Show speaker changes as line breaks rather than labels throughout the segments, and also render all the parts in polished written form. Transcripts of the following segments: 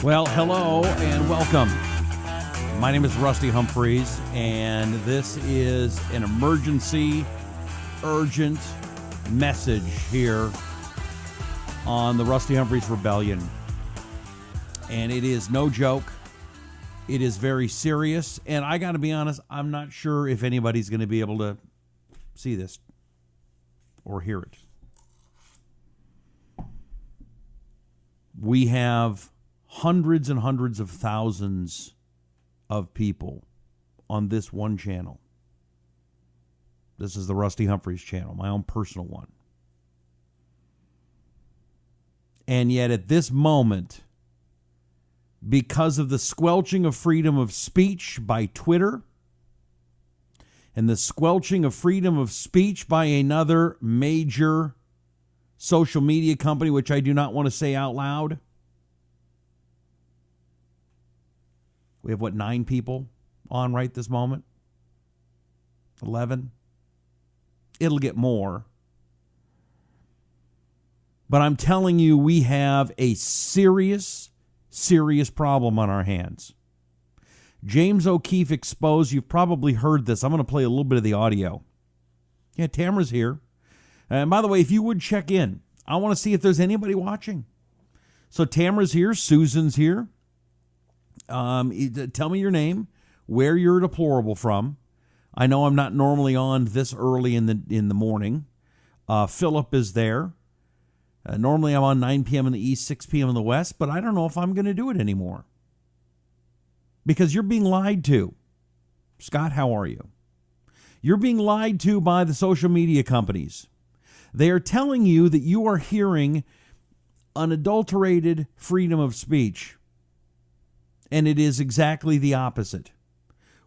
Well, hello and welcome. My name is Rusty Humphries, and this is an emergency, urgent message here on the Rusty Humphries Rebellion. And it is no joke. It is very serious. And I got to be honest, I'm not sure if anybody's going to be able to see this or hear it. We have hundreds and hundreds of thousands of people on this one channel. This is the Rusty Humphries channel, my own personal one. And yet at this moment, because of the squelching of freedom of speech by Twitter and the squelching of freedom of speech by another major social media company, which I do not want to say out loud, we have, 9 people on right this moment? 11? It'll get more. But I'm telling you, we have a serious problem on our hands. James O'Keefe exposed, you've probably heard this. I'm going to play a little bit of the audio. Yeah, Tamara's here. And by the way, if you would check in, I want to see if there's anybody watching. So Tamara's here. Susan's here. Tell me your name, where you're deplorable from. I know I'm not normally on this early in the morning. Philip is there. Normally I'm on 9 p.m. in the east, 6 p.m. in the west, but I don't know if I'm going to do it anymore. Because you're being lied to. Scott, how are you? You're being lied to by the social media companies. They are telling you that you are hearing unadulterated freedom of speech. And it is exactly the opposite.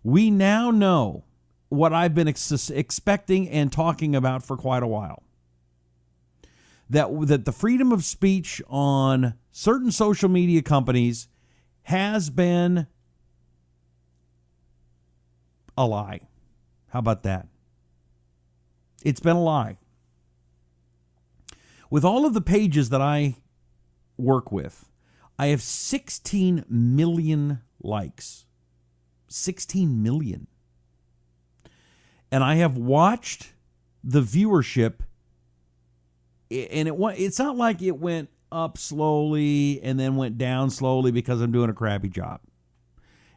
We now know what I've been expecting and talking about for quite a while. That the freedom of speech on certain social media companies has been a lie. How about that? It's been a lie. With all of the pages that I work with, I have 16 million likes. 16 million. And I have watched the viewership, and it's not like it went up slowly and then went down slowly because I'm doing a crappy job.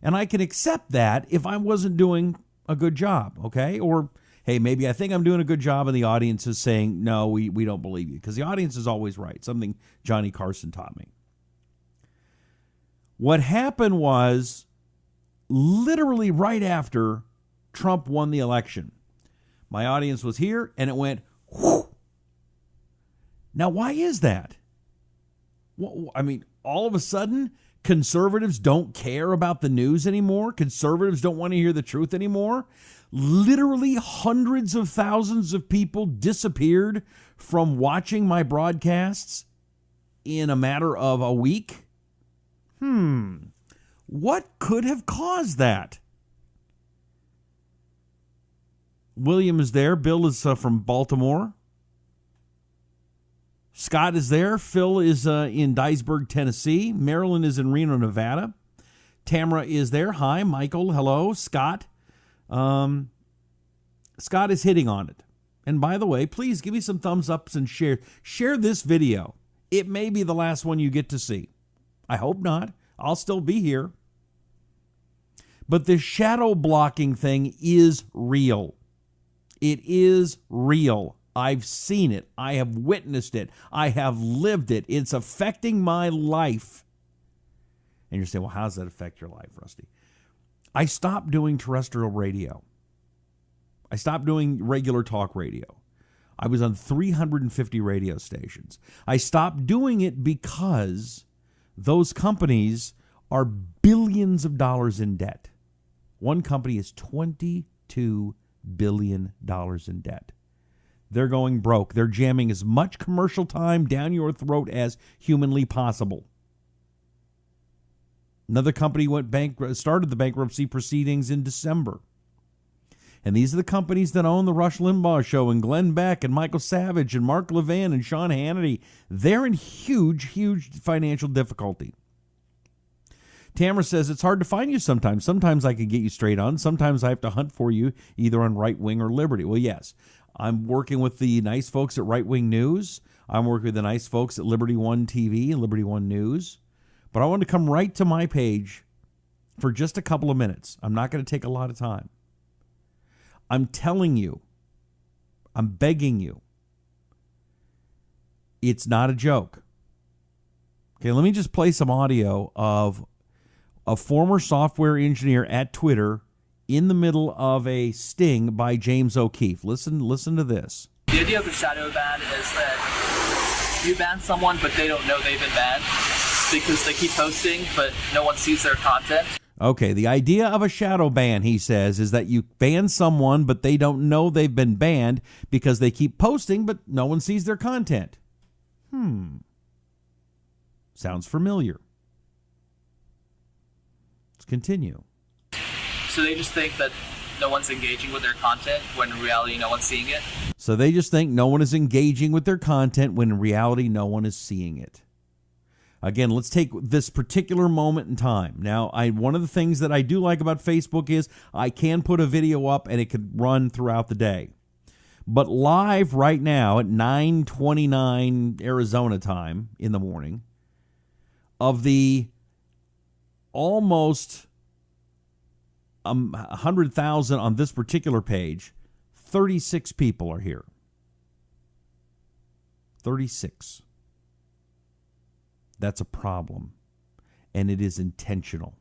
And I can accept that if I wasn't doing a good job, okay? Or, hey, maybe I think I'm doing a good job and the audience is saying, no, we don't believe you. Because the audience is always right. Something Johnny Carson taught me. What happened was literally right after Trump won the election, my audience was here and it went, whoo. Now, why is that? Well, I mean, all of a sudden, conservatives don't care about the news anymore. Conservatives don't want to hear the truth anymore. Literally hundreds of thousands of people disappeared from watching my broadcasts in a matter of a week. What could have caused that? William is there. Bill is from Baltimore. Scott is there. Phil is in Dyesburg, Tennessee. Marilyn is in Reno, Nevada. Tamara is there. Hi, Michael. Hello, Scott. Scott is hitting on it. And by the way, please give me some thumbs ups and share. Share this video. It may be the last one you get to see. I hope not. I'll still be here. But the shadow blocking thing is real. It is real. I've seen it. I have witnessed it. I have lived it. It's affecting my life. And you're saying, well, how does that affect your life, Rusty? I stopped doing terrestrial radio. I stopped doing regular talk radio. I was on 350 radio stations. I stopped doing it because those companies are billions of dollars in debt. One company is $22 billion in debt. They're going broke. They're jamming as much commercial time down your throat as humanly possible. Another company started the bankruptcy proceedings in December. And these are the companies that own the Rush Limbaugh Show and Glenn Beck and Michael Savage and Mark Levin and Sean Hannity. They're in huge, huge financial difficulty. Tamara says, it's hard to find you sometimes. Sometimes I can get you straight on. Sometimes I have to hunt for you either on Right Wing or Liberty. Well, yes, I'm working with the nice folks at Right Wing News. I'm working with the nice folks at Liberty One TV and Liberty One News. But I want to come right to my page for just a couple of minutes. I'm not going to take a lot of time. I'm telling you, I'm begging you, it's not a joke. Okay, let me just play some audio of a former software engineer at Twitter in the middle of a sting by James O'Keefe. Listen to this.
The idea of the shadow ban is that you ban someone, but they don't know they've been banned because they keep posting, but no one sees their content.
Okay, the idea of a shadow ban, he says, is that you ban someone, but they don't know they've been banned because they keep posting, but no one sees their content. Sounds familiar. Let's continue.
So they just think that no one's engaging with their content when in reality no one's seeing it?
So they just think no one is engaging with their content when in reality no one is seeing it. Again, let's take this particular moment in time. Now, one of the things that I do like about Facebook is I can put a video up and it could run throughout the day. But live right now at 9:29 Arizona time in the morning, of the almost 100,000 on this particular page, 36 people are here. 36. That's a problem, and it is intentional.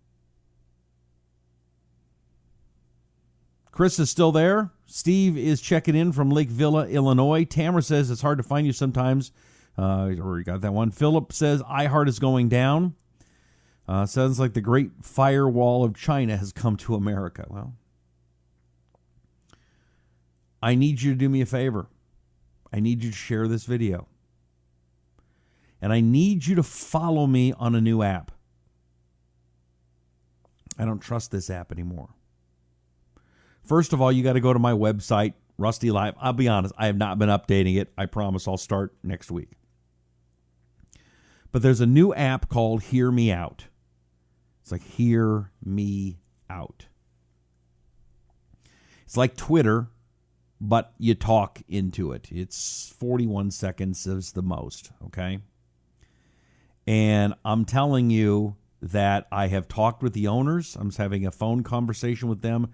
Chris is still there. Steve is checking in from Lake Villa, Illinois. Tamara says it's hard to find you sometimes. Already got that one. Philip says iHeart is going down. Sounds like the great firewall of China has come to America. Well, I need you to do me a favor. I need you to share this video. And I need you to follow me on a new app. I don't trust this app anymore. First of all, you got to go to my website, Rusty Live. I'll be honest, I have not been updating it. I promise I'll start next week. But there's a new app called HearMeOut. It's like Hear Me Out. It's like Twitter, but you talk into it. It's 41 seconds is the most, okay? And I'm telling you that I have talked with the owners. I'm having a phone conversation with them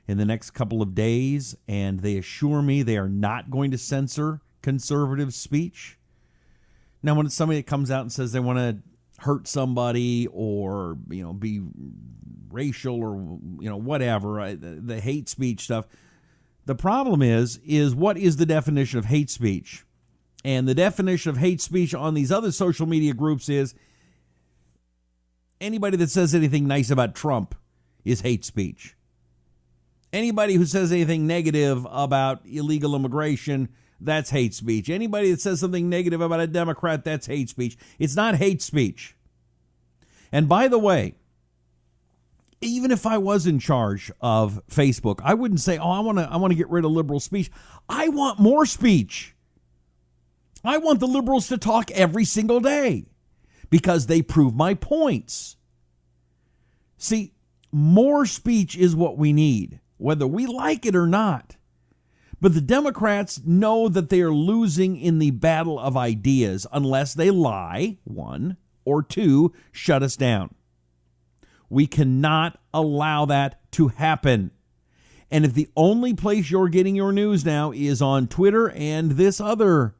in the next couple of days, and they assure me they are not going to censor conservative speech. Now, when it's somebody that comes out and says they want to hurt somebody or, be racial or, whatever, the hate speech stuff, the problem is what is the definition of hate speech? And the definition of hate speech on these other social media groups is anybody that says anything nice about Trump is hate speech. Anybody who says anything negative about illegal immigration, that's hate speech. Anybody that says something negative about a Democrat, that's hate speech. It's not hate speech. And by the way, even if I was in charge of Facebook, I wouldn't say, I want to get rid of liberal speech. I want more speech. I want the liberals to talk every single day because they prove my points. See, more speech is what we need, whether we like it or not. But the Democrats know that they are losing in the battle of ideas unless they lie, one, or two, shut us down. We cannot allow that to happen. And if the only place you're getting your news now is on Twitter and this other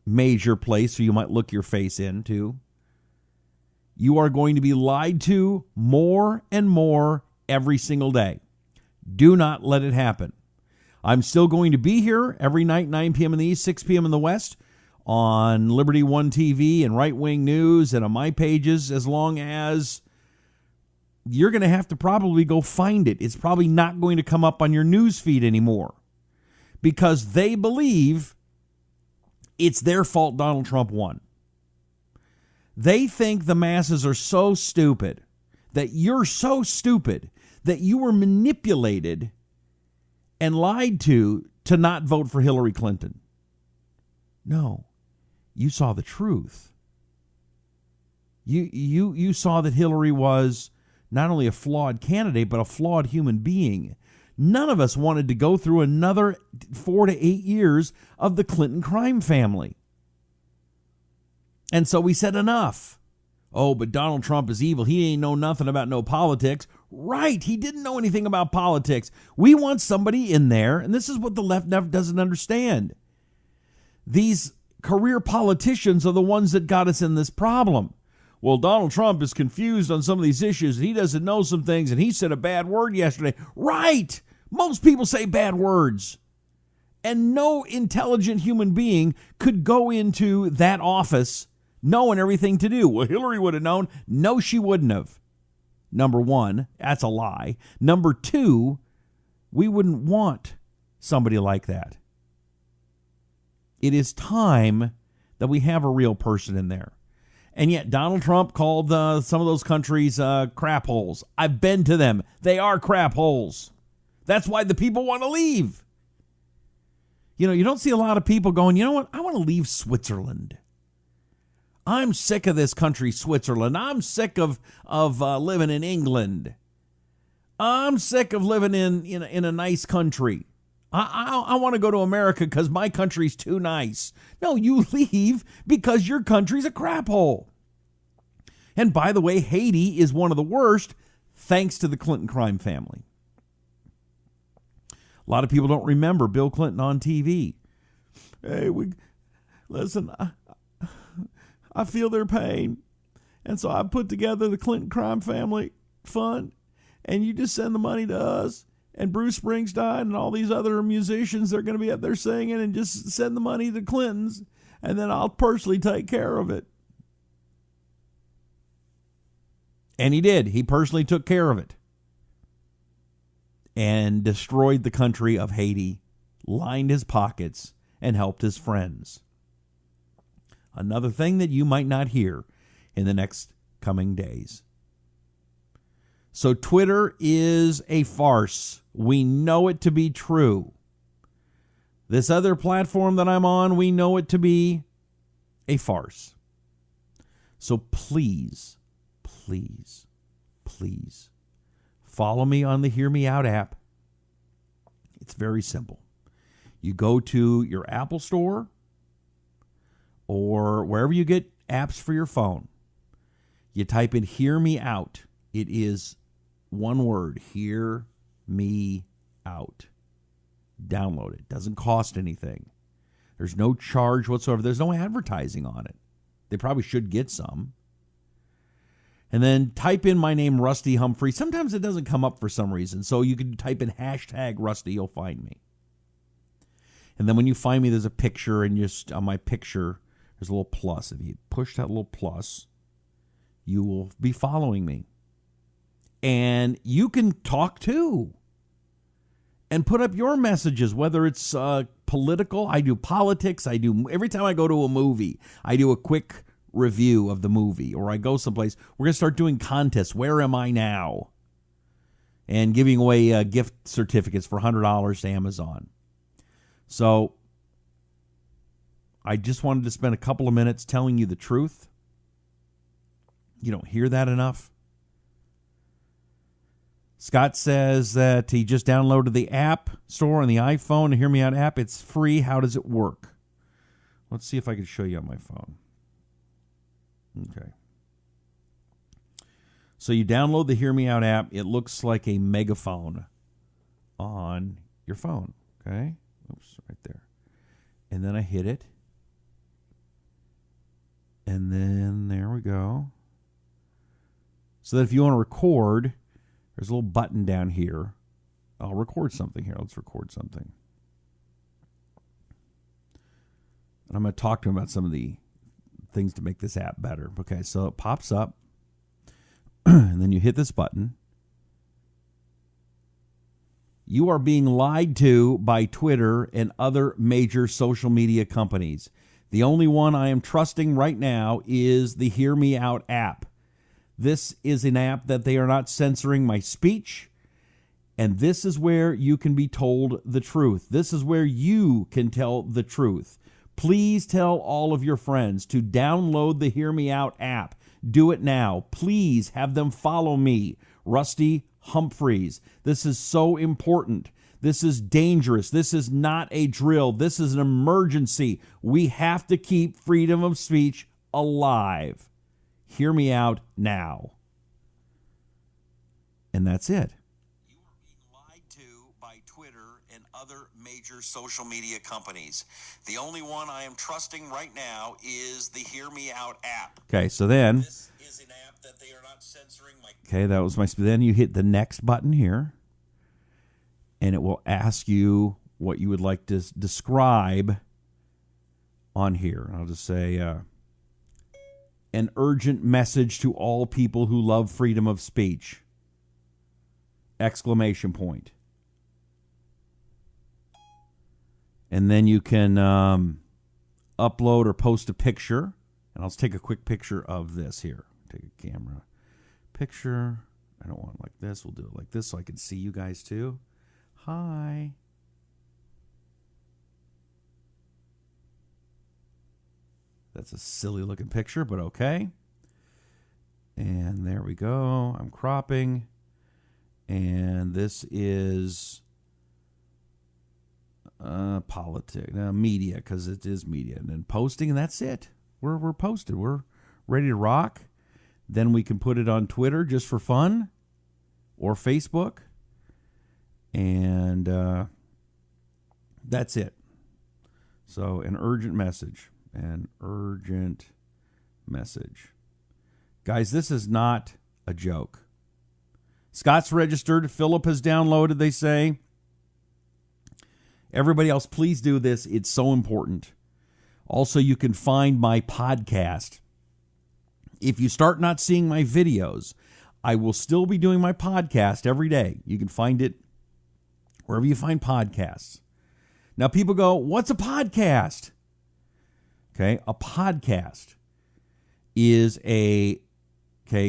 major place so you might look your face into, you are going to be lied to more and more every single day. Do not let it happen. I'm still going to be here every night, 9 p.m. in the East, 6 p.m. in the West, on Liberty One TV and Right Wing News and on my pages, as long as you're going to have to probably go find it. It's probably not going to come up on your news feed anymore because they believe it's their fault Donald Trump won. They think the masses are so stupid, that you're so stupid, that you were manipulated and lied to not vote for Hillary Clinton. No, you saw the truth. You saw that Hillary was not only a flawed candidate, but a flawed human being. None of us wanted to go through another 4 to 8 years of the Clinton crime family. And so we said enough. Oh, but Donald Trump is evil. He ain't know nothing about no politics. Right, he didn't know anything about politics. We want somebody in there, and this is what the left never doesn't understand. These career politicians are the ones that got us in this problem. Well, Donald Trump is confused on some of these issues, and he doesn't know some things, and he said a bad word yesterday. Right, most people say bad words. And no intelligent human being could go into that office knowing everything to do. Well, Hillary would have known. No, she wouldn't have. Number one, that's a lie. Number two, we wouldn't want somebody like that. It is time that we have a real person in there. And yet Donald Trump called some of those countries crap holes. I've been to them. They are crap holes. That's why the people want to leave. You know, you don't see a lot of people going, you know what, I want to leave Switzerland. I'm sick of this country, Switzerland. I'm sick of living in England. I'm sick of living in a nice country. I want to go to America because my country's too nice. No, you leave because your country's a crap hole. And by the way, Haiti is one of the worst thanks to the Clinton crime family. A lot of people don't remember Bill Clinton on TV. Hey, listen, I feel their pain. And so I put together the Clinton Crime Family Fund, and you just send the money to us. And Bruce Springsteen and all these other musicians, they're going to be up there singing, and just send the money to Clintons, and then I'll personally take care of it. And he did. He personally took care of it. And destroyed the country of Haiti, lined his pockets, and helped his friends. Another thing that you might not hear in the next coming days. So Twitter is a farce. We know it to be true. This other platform that I'm on, we know it to be a farce. So please, please, please follow me on the Hear Me Out app. It's very simple. You go to your Apple Store or wherever you get apps for your phone. You type in Hear Me Out. It is one word, Hear Me Out. Download it. Doesn't cost anything. There's no charge whatsoever. There's no advertising on it. They probably should get some. And then type in my name, Rusty Humphries. Sometimes it doesn't come up for some reason. So you can type in hashtag Rusty. You'll find me. And then when you find me, there's a picture. And just on my picture, there's a little plus. If you push that little plus, you will be following me. And you can talk too. And put up your messages, whether it's political. I do politics. Every time I go to a movie, I do a quick review of the movie, or I go someplace. We're going to start doing contests. Where am I now? And giving away gift certificates for $100 to Amazon. So I just wanted to spend a couple of minutes telling you the truth. You don't hear that enough. Scott says that he just downloaded the app store on the iPhone, the Hear Me Out app. It's free. How does it work? Let's see if I can show you on my phone. Okay. So you download the Hear Me Out app. It looks like a megaphone on your phone. Okay. Oops, right there. And then I hit it. And then there we go. So that if you want to record, there's a little button down here. I'll record something here. Let's record something. And I'm going to talk to him about some of the things to make this app better. Okay, so it pops up. And then you hit this button. You are being lied to by Twitter and other major social media companies. The only one I am trusting right now is the Hear Me Out app. This is an app that they are not censoring my speech. And this is where you can be told the truth. This is where you can tell the truth. Please tell all of your friends to download the Hear Me Out app. Do it now. Please have them follow me, Rusty Humphries. This is so important. This is dangerous. This is not a drill. This is an emergency. We have to keep freedom of speech alive. Hear me out now. And that's it.
You are being lied to by Twitter and other major social media companies. The only one I am trusting right now is the HearMeOut app.
Okay, so then...
This is an app that they are not censoring my...
Okay, that was my... Then you hit the next button here, and it will ask you what you would like to describe on here. I'll just say, an urgent message to all people who love freedom of speech. Exclamation point. And then you can upload or post a picture. And I'll just take a quick picture of this here. Take a camera picture. I don't want it like this. We'll do it like this so I can see you guys too. Hi. That's a silly looking picture, but okay. And there we go. I'm cropping. And this is media, because it is media. And then posting, and that's it. We're posted. We're ready to rock. Then we can put it on Twitter just for fun, or Facebook. And that's it. So an urgent message. An urgent message. Guys, this is not a joke. Scott's registered. Philip has downloaded, they say. Everybody else, please do this. It's so important. Also, you can find my podcast. If you start not seeing my videos, I will still be doing my podcast every day. You can find it wherever you find podcasts. Now, people go, what's a podcast? Okay, a podcast is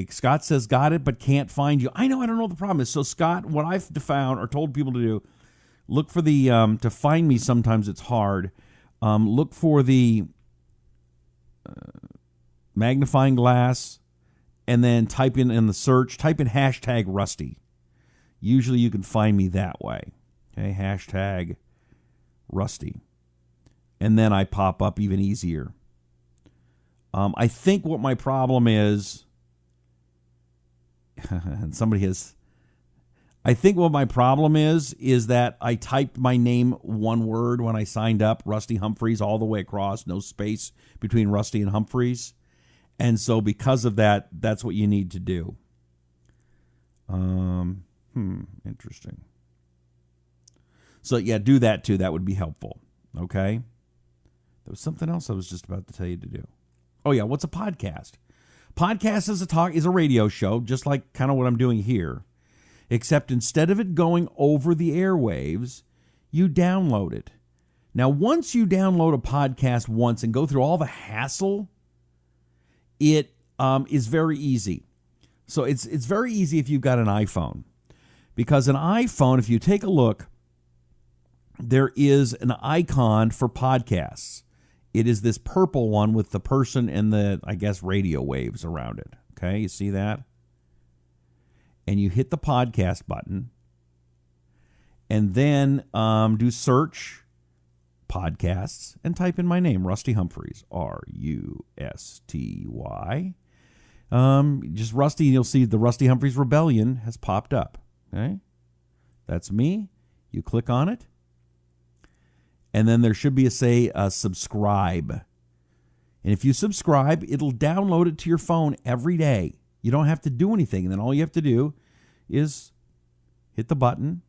Scott says got it, but can't find you. I know, I don't know what the problem is. So, Scott, what I've found or told people to do, look for the, to find me sometimes it's hard. Look for the magnifying glass and then type in the search, type in hashtag Rusty. Usually you can find me that way. Okay, hashtag Rusty. And then I pop up even easier. I think what my problem is, and somebody has, I think what my problem is that I typed my name one word when I signed up, Rusty Humphries, all the way across, no space between Rusty and Humphries. And so because of that, that's what you need to do. Interesting. So yeah, do that too. That would be helpful. Okay. There was something else I was just about to tell you to do. Oh yeah, what's a podcast? Podcast is a radio show, just like kind of what I'm doing here. Except instead of it going over the airwaves, you download it. Now, once you download a podcast once and go through all the hassle, it is very easy. So it's very easy if you've got an iPhone. Because an iPhone, if you take a look, there is an icon for podcasts. It is this purple one with the person and the, I guess, radio waves around it. Okay, you see that? And you hit the podcast button. And then do search podcasts and type in my name, Rusty Humphries, R-U-S-T-Y. Just Rusty, and you'll see the Rusty Humphries Rebellion has popped up. Okay, that's me. You click on it. And then there should be a subscribe. And if you subscribe, it'll download it to your phone every day. You don't have to do anything. And then all you have to do is hit the button.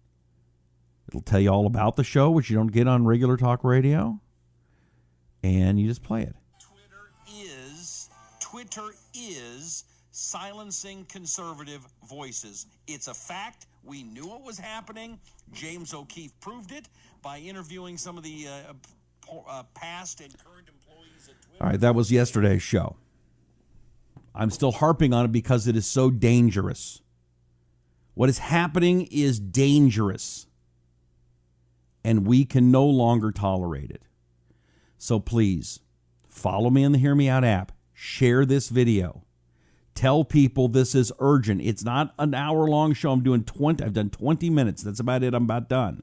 It'll tell you all about the show, which you don't get on regular talk radio. And you just play it.
Twitter is silencing conservative voices. It's a fact. We knew it was happening. James O'Keefe proved it by interviewing some of the past and current employees at Twitter.
All right, that was yesterday's show. I'm still harping on it because it is so dangerous. What is happening is dangerous, and we can no longer tolerate it. So please, follow me on the Hear Me Out app. Share this video. Tell people this is urgent. It's not an hour-long show. I've done 20 minutes. That's about it. I'm about done.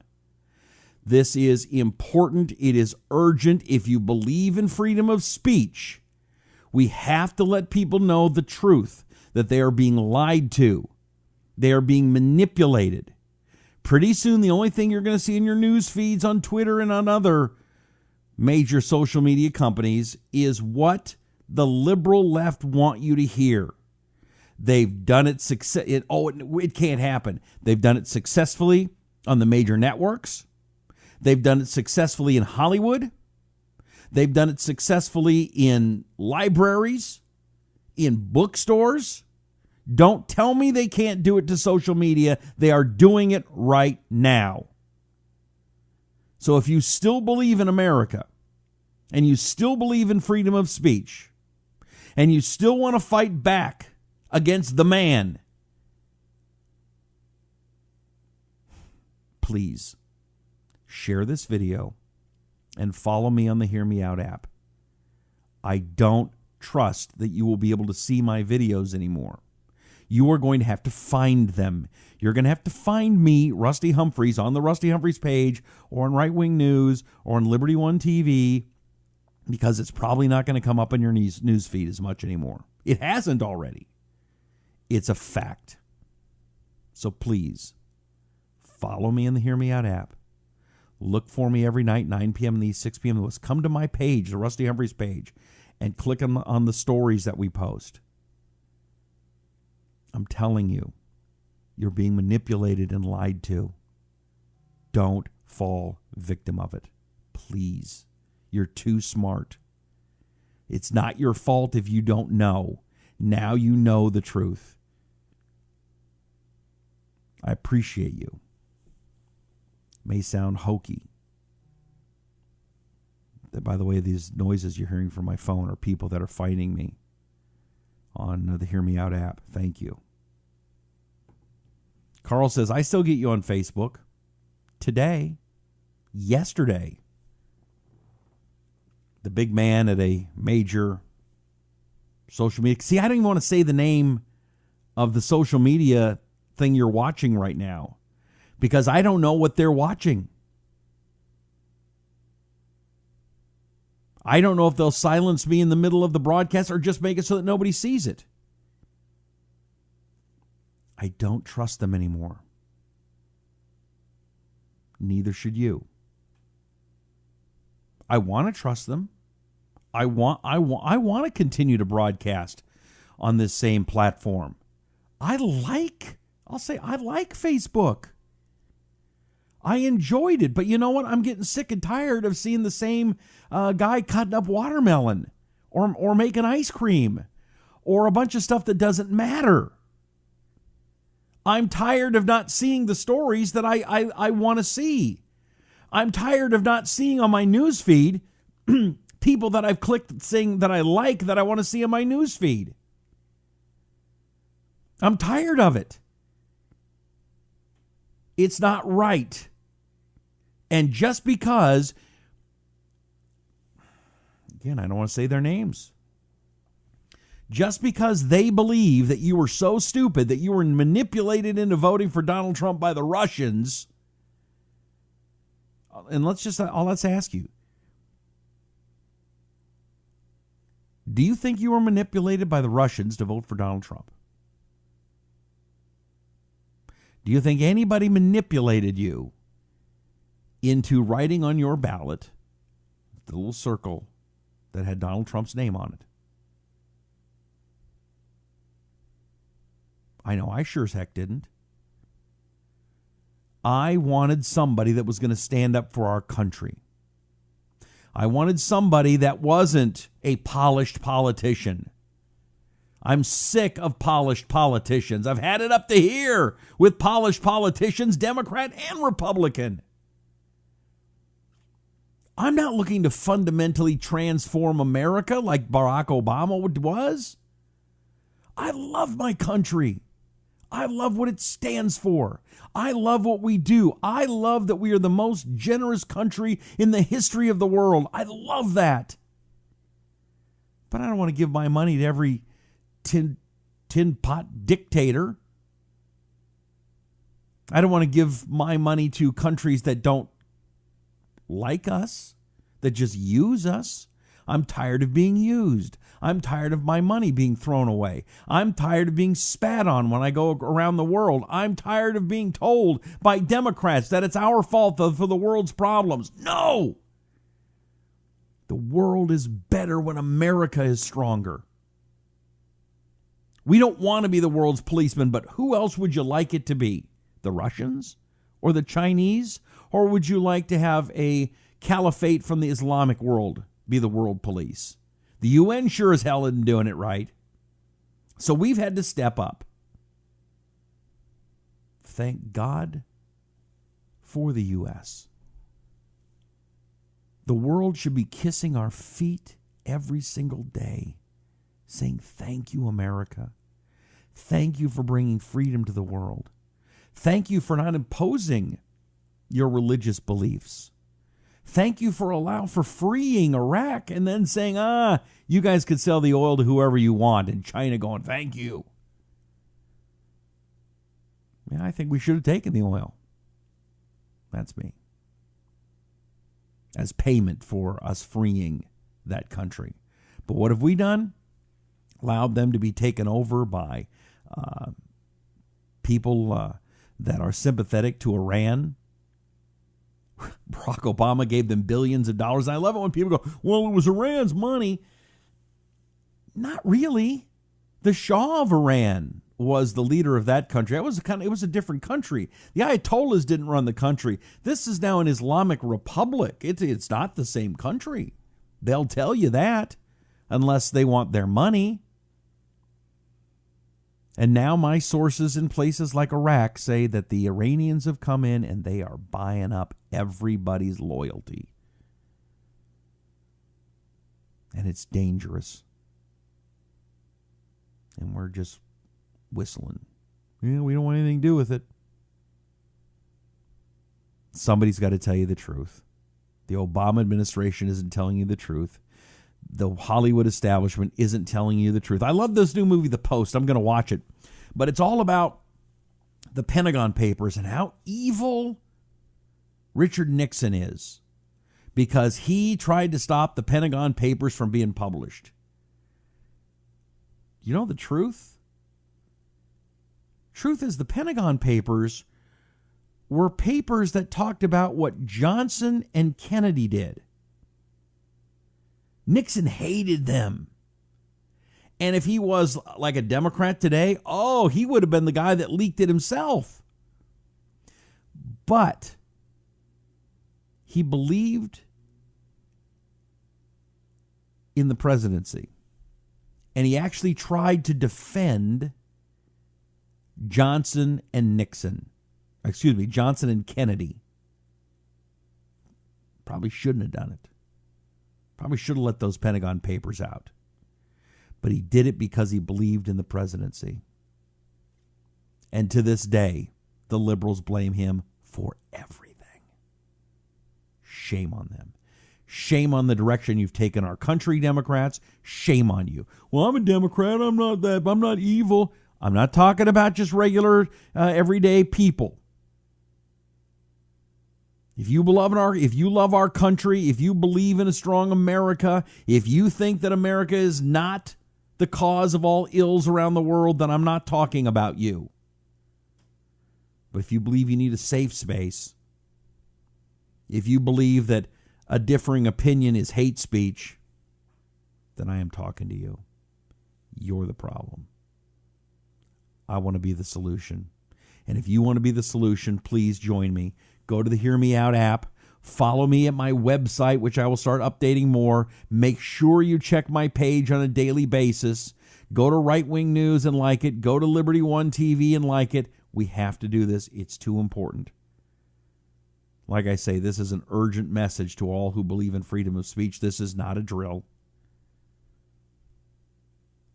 This is important. It is urgent. If you believe in freedom of speech, we have to let people know the truth, that they are being lied to. They are being manipulated. Pretty soon, the only thing you're going to see in your news feeds on Twitter and on other major social media companies is what the liberal left want you to hear. They've done it it can't happen. They've done it successfully on the major networks. They've done it successfully in Hollywood. They've done it successfully in libraries, in bookstores. Don't tell me they can't do it to social media. They are doing it right now. So if you still believe in America, and you still believe in freedom of speech, and you still want to fight back against the man, please share this video and follow me on the Hear Me Out app. I don't trust that you will be able to see my videos anymore. You are going to have to find them. You're going to have to find me, Rusty Humphries, on the Rusty Humphries page, or on Right Wing News, or on Liberty One TV, because it's probably not going to come up in your news feed as much anymore. It hasn't already. It's a fact. So please, follow me in the Hear Me Out app. Look for me every night, 9 p.m. and 6 p.m. Come to my page, the Rusty Humphries page, and click on the stories that we post. I'm telling you, you're being manipulated and lied to. Don't fall victim of it. Please. You're too smart. It's not your fault if you don't know. Now you know the truth. I appreciate you. May sound hokey. By the way, these noises you're hearing from my phone are people that are fighting me on the Hear Me Out app. Thank you. Carl says, I still get you on Facebook. Today, yesterday, the big man at a major social media. See, I don't even want to say the name of the social media thing you're watching right now, because I don't know what they're watching. I don't know if they'll silence me in the middle of the broadcast or just make it so that nobody sees it. I don't trust them anymore. Neither should you. I want to trust them. I want to continue to broadcast on this same platform. I like Facebook. I enjoyed it, but you know what? I'm getting sick and tired of seeing the same guy cutting up watermelon or making ice cream or a bunch of stuff that doesn't matter. I'm tired of not seeing the stories that I want to see. I'm tired of not seeing on my news feed people that I've clicked saying that I like, that I want to see on my news feed. I'm tired of it. It's not right. And just because, again, I don't want to say their names. Just because they believe that you were so stupid that you were manipulated into voting for Donald Trump by the Russians, and let's ask you, do you think you were manipulated by the Russians to vote for Donald Trump? Do you think anybody manipulated you into writing on your ballot the little circle that had Donald Trump's name on it? I know I sure as heck didn't. I wanted somebody that was going to stand up for our country. I wanted somebody that wasn't a polished politician. I'm sick of polished politicians. I've had it up to here with polished politicians, Democrat and Republican. I'm not looking to fundamentally transform America like Barack Obama was. I love my country. I love what it stands for. I love what we do. I love that we are the most generous country in the history of the world. I love that. But I don't want to give my money to every tin pot dictator. I don't want to give my money to countries that don't like us, that just use us. I'm tired of being used. I'm tired of my money being thrown away. I'm tired of being spat on when I go around the world. I'm tired of being told by Democrats that it's our fault for the world's problems. No! The world is better when America is stronger. We don't want to be the world's policeman, but who else would you like it to be? The Russians or the Chinese? Or would you like to have a caliphate from the Islamic world be the world police? The UN sure as hell isn't doing it right. So we've had to step up. Thank God for the U.S. The world should be kissing our feet every single day, saying, thank you, America. Thank you for bringing freedom to the world. Thank you for not imposing your religious beliefs. Thank you for allowing for freeing Iraq and then saying, you guys could sell the oil to whoever you want, and China going, thank you. Yeah, I think we should have taken the oil. That's me. As payment for us freeing that country. But what have we done? Allowed them to be taken over by people that are sympathetic to Iran. Barack Obama gave them billions of dollars. I love it when people go, well, it was Iran's money. Not really. The Shah of Iran was the leader of that country. It was a different country. The Ayatollahs didn't run the country. This is now an Islamic republic. It's not the same country. They'll tell you that unless they want their money. And now my sources in places like Iraq say that the Iranians have come in and they are buying up everybody's loyalty. And it's dangerous. And we're just whistling. We don't want anything to do with it. Somebody's got to tell you the truth. The Obama administration isn't telling you the truth. The Hollywood establishment isn't telling you the truth. I love this new movie, The Post. I'm going to watch it. But it's all about the Pentagon Papers and how evil Richard Nixon is because he tried to stop the Pentagon Papers from being published. You know the truth? Truth is the Pentagon Papers were papers that talked about what Johnson and Kennedy did. Nixon hated them. And if he was like a Democrat today, he would have been the guy that leaked it himself. But he believed in the presidency. And he actually tried to defend Johnson and Kennedy. Probably shouldn't have done it. Probably should have let those Pentagon Papers out. But he did it because he believed in the presidency. And to this day, the liberals blame him for everything. Shame on them. Shame on the direction you've taken our country, Democrats. Shame on you. Well, I'm a Democrat. I'm not evil. I'm not talking about just regular, everyday people. If you love our country, if you believe in a strong America, if you think that America is not the cause of all ills around the world, then I'm not talking about you. But if you believe you need a safe space, if you believe that a differing opinion is hate speech, then I am talking to you. You're the problem. I want to be the solution. And if you want to be the solution, please join me. Go to the Hear Me Out app. Follow me at my website, which I will start updating more. Make sure you check my page on a daily basis. Go to Right Wing News and like it. Go to Liberty One TV and like it. We have to do this. It's too important. Like I say, this is an urgent message to all who believe in freedom of speech. This is not a drill.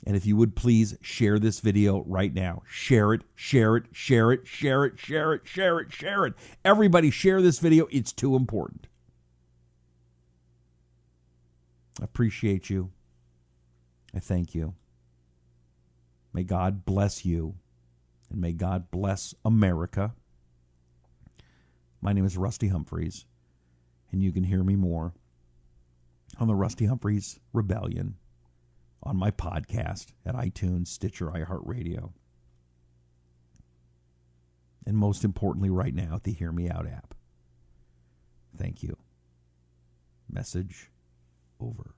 And if you would please share this video right now. Share it, share it, share it, share it, share it, share it, share it. Everybody share this video. It's too important. I appreciate you. I thank you. May God bless you, and may God bless America. My name is Rusty Humphries, and you can hear me more on the Rusty Humphries Rebellion on my podcast at iTunes, Stitcher, iHeartRadio, and most importantly right now at the Hear Me Out app. Thank you. Message over.